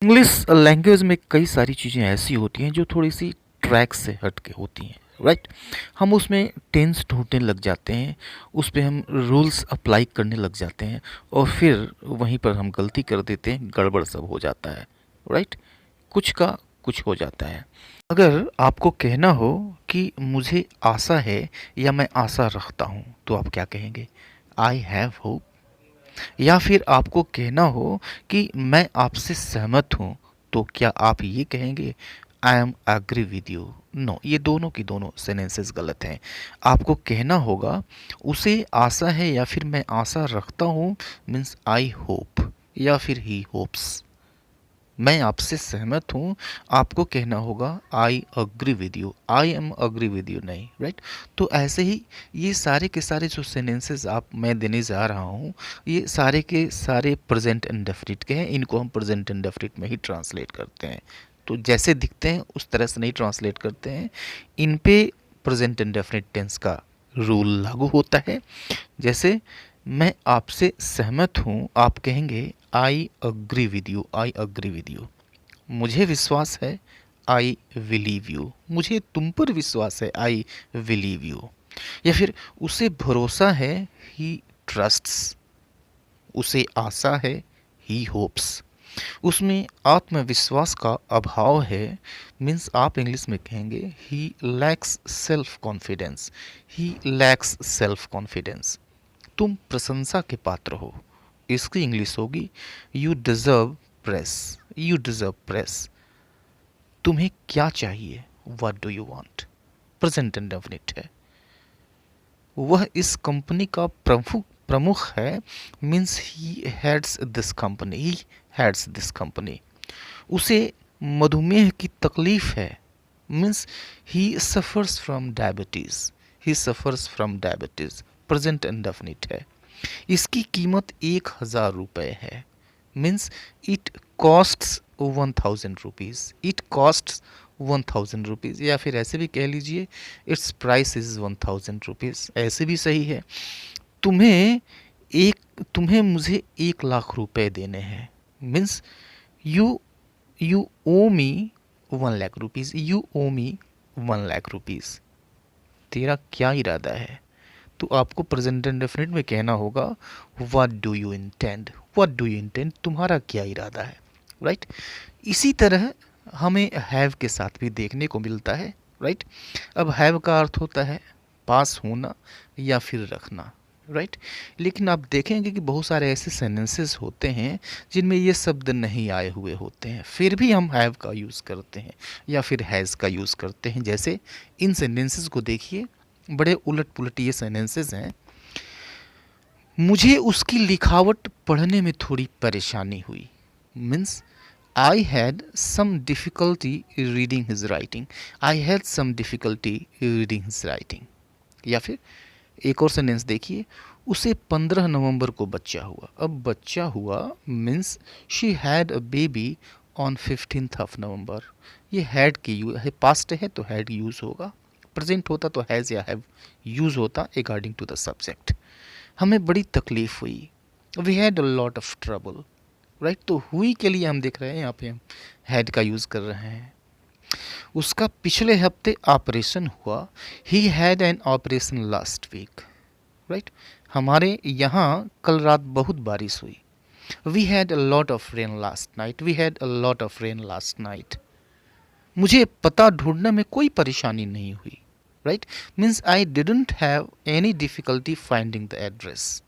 English language में कई सारी चीज़ें ऐसी होती हैं जो थोड़ी सी ट्रैक से हट के होती हैं, राइट। हम उसमें टेंस ढूंढने लग जाते हैं, उस पे हम रूल्स अप्लाई करने लग जाते हैं और फिर वहीं पर हम गलती कर देते हैं, गड़बड़ सब हो जाता है, राइट। कुछ का कुछ हो जाता है। अगर आपको कहना हो कि मुझे आशा है या मैं आशा रखता हूँ, तो आप क्या कहेंगे? I have hope. या फिर आपको कहना हो कि मैं आपसे सहमत हूँ, तो क्या आप ये कहेंगे I am agree with you? No, ये दोनों की दोनों सेंटेंसेस गलत हैं। आपको कहना होगा उसे आशा है या फिर मैं आशा रखता हूँ, मीन्स आई होप या फिर ही होप्स। मैं आपसे सहमत हूँ, आपको कहना होगा I agree with you, I am agree with you नहीं, राइट। तो ऐसे ही ये सारे के सारे जो सेंटेंसेस आप मैं देने जा रहा हूँ, ये सारे के सारे प्रेजेंट इंडेफिनिट के हैं। इनको हम प्रेजेंट इंडेफिनिट में ही ट्रांसलेट करते हैं। तो जैसे दिखते हैं उस तरह से नहीं ट्रांसलेट करते हैं। इन पे प्रेजेंट इंडेफिनिट टेंस का रूल लागू होता है। जैसे मैं आपसे सहमत हूँ, आप कहेंगे I agree with you, I agree with you. मुझे विश्वास है, आई बिलीव यू। मुझे तुम पर विश्वास है, आई बिलीव यू। या फिर उसे भरोसा है, ही ट्रस्ट्स। उसे आशा है, ही होप्स। उसमें आत्मविश्वास का अभाव है, मीन्स आप इंग्लिश में कहेंगे ही लैक्स सेल्फ कॉन्फिडेंस, ही लैक्स सेल्फ कॉन्फिडेंस। तुम प्रशंसा के पात्र हो, इसकी इंग्लिश होगी you deserve press, you deserve press. तुम्हें क्या चाहिए, what do you want, present indefinite है। वह इस कंपनी का प्रमुख प्रमुख है, means he heads this company, he heads this company. उसे मधुमेह की तकलीफ है, means he suffers from diabetes, he suffers from diabetes, present indefinite है। इसकी कीमत 1,000 रुपये है, means it costs 1,000 rupees, it costs 1,000 rupees. या फिर ऐसे भी कह लीजिए इट्स प्राइस इज़ 1,000 रुपीज़, ऐसे भी सही है। तुम्हें तुम्हें मुझे 1,00,000 रुपये देने हैं, means you you owe me 1,00,000 rupees, you owe me 1,00,000 rupees. तेरा क्या इरादा है? तो आपको प्रेजेंट इंडेफिनिट में कहना होगा what do you intend, what do you intend, तुम्हारा क्या इरादा है, राइट। इसी तरह हमें हैव के साथ भी देखने को मिलता है, राइट। अब हैव का अर्थ होता है पास होना या फिर रखना, राइट। लेकिन आप देखेंगे कि बहुत सारे ऐसे सेंटेंसेस होते हैं जिनमें ये शब्द नहीं आए हुए होते हैं, फिर भी हम हैव का यूज़ करते हैं या फिर हैज़ का यूज़ करते हैं। जैसे इन सेंटेंसेस को देखिए, बड़े उलट पुलट ये सेंटेंसेस हैं। मुझे उसकी लिखावट पढ़ने में थोड़ी परेशानी हुई, means I had some difficulty reading his writing, I had some difficulty reading his writing. या फिर एक और सेंटेंस देखिए, उसे 15 नवंबर को बच्चा हुआ। अब बच्चा हुआ means she had a baby on 15th of November. ये हैड की है, पास्ट है तो हैड यूज़ होगा, प्रेजेंट होता तो हैज़ या हैव यूज़ होता अकॉर्डिंग टू द सब्जेक्ट। हमें बड़ी तकलीफ हुई, we had a lot of trouble, right. तो हुई के लिए हम देख रहे हैं यहाँ पे हम हैड का यूज़ कर रहे हैं। उसका पिछले हफ्ते ऑपरेशन हुआ, he had an operation last week, right. हमारे यहाँ कल रात बहुत बारिश हुई, we had a lot of rain last night, we had a lot of rain last night. मुझे पता ढूंढने में कोई परेशानी नहीं हुई, right. Means I didn't have any difficulty finding the address,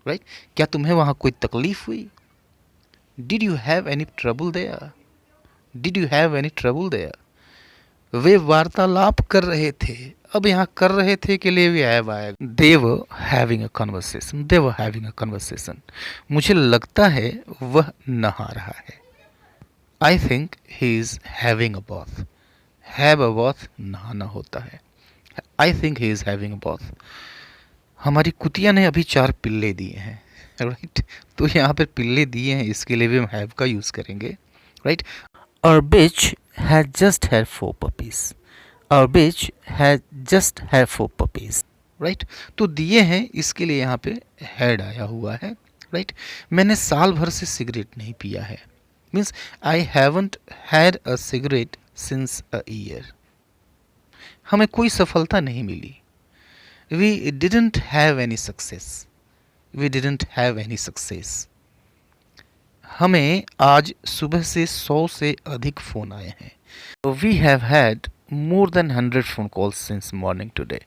right. क्या तुम्हें वहाँ कोई तकलीफ हुई? Did you have any trouble there, did you have any trouble there. वे वार्तालाप कर रहे थे, अब यहाँ कर रहे थे के लिए भी हैव आएगा। They were having a conversation, they were having a conversation. मुझे लगता है वह नहा रहा है, I think he is having a bath. Have a bath नहाना होता है, I think he is having a bath. हमारी कुतिया ने अभी 4 पिल्ले दिए हैं, राइट। तो यहाँ पर पिल्ले दिए हैं, इसके लिए भी हम हैव का यूज़ करेंगे, right. Our bitch had just had 4 puppies. Our bitch had just had 4 puppies. Right. तो दिए हैं, इसके लिए यहाँ पे हैड आया हुआ है, राइट। मैंने साल भर से सिगरेट नहीं पिया है, means I haven't had a cigarette since a year. हमें कोई सफलता नहीं मिली। We didn't have any success. We didn't have any success. हमें आज सुबह से 100 से अधिक फ़ोन आए हैं। We have had more than 100 phone calls since morning today.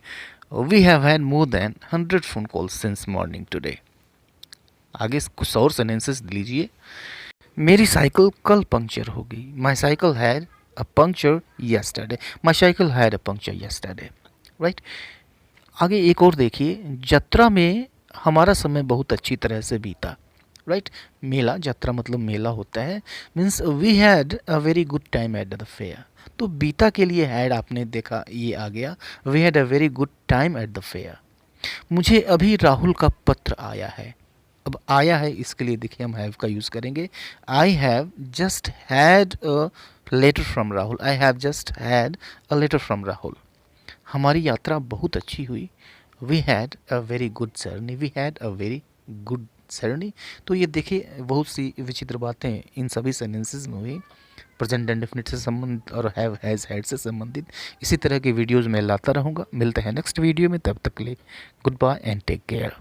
We have had more than 100 phone calls since morning today. आगे कुछ और सेंटेंसेस लीजिए। मेरी साइकिल कल पंक्चर हो गई। My cycle had a puncture yesterday. My cycle had a puncture yesterday. Right. आगे एक और देखिए, यात्रा में हमारा समय बहुत अच्छी तरह से बीता। राइट। मेला, यात्रा मतलब मेला होता है। Means we had a very good time at the fair. तो बीता के लिए हैड आपने देखा ये आ गया। We had a very good time at the fair. मुझे अभी राहुल का पत्र आया है। अब आया है इसके लिए देखिए हम हैव का यूज़ करेंगे। I have just had a letter from Rahul. I have just had a letter from Rahul. हमारी यात्रा बहुत अच्छी हुई। We had a very good journey. We had a very good journey. तो ये देखिए बहुत सी विचित्र बातें इन सभी सेंटेंसेस में हुई। प्रेजेंट इंडेफिनिट से संबंधित और हैव हैज़ हैड से संबंधित इसी तरह के वीडियोज़ मैं लाता रहूँगा। मिलते हैं नेक्स्ट वीडियो में, तब तक के लिए goodbye and take care.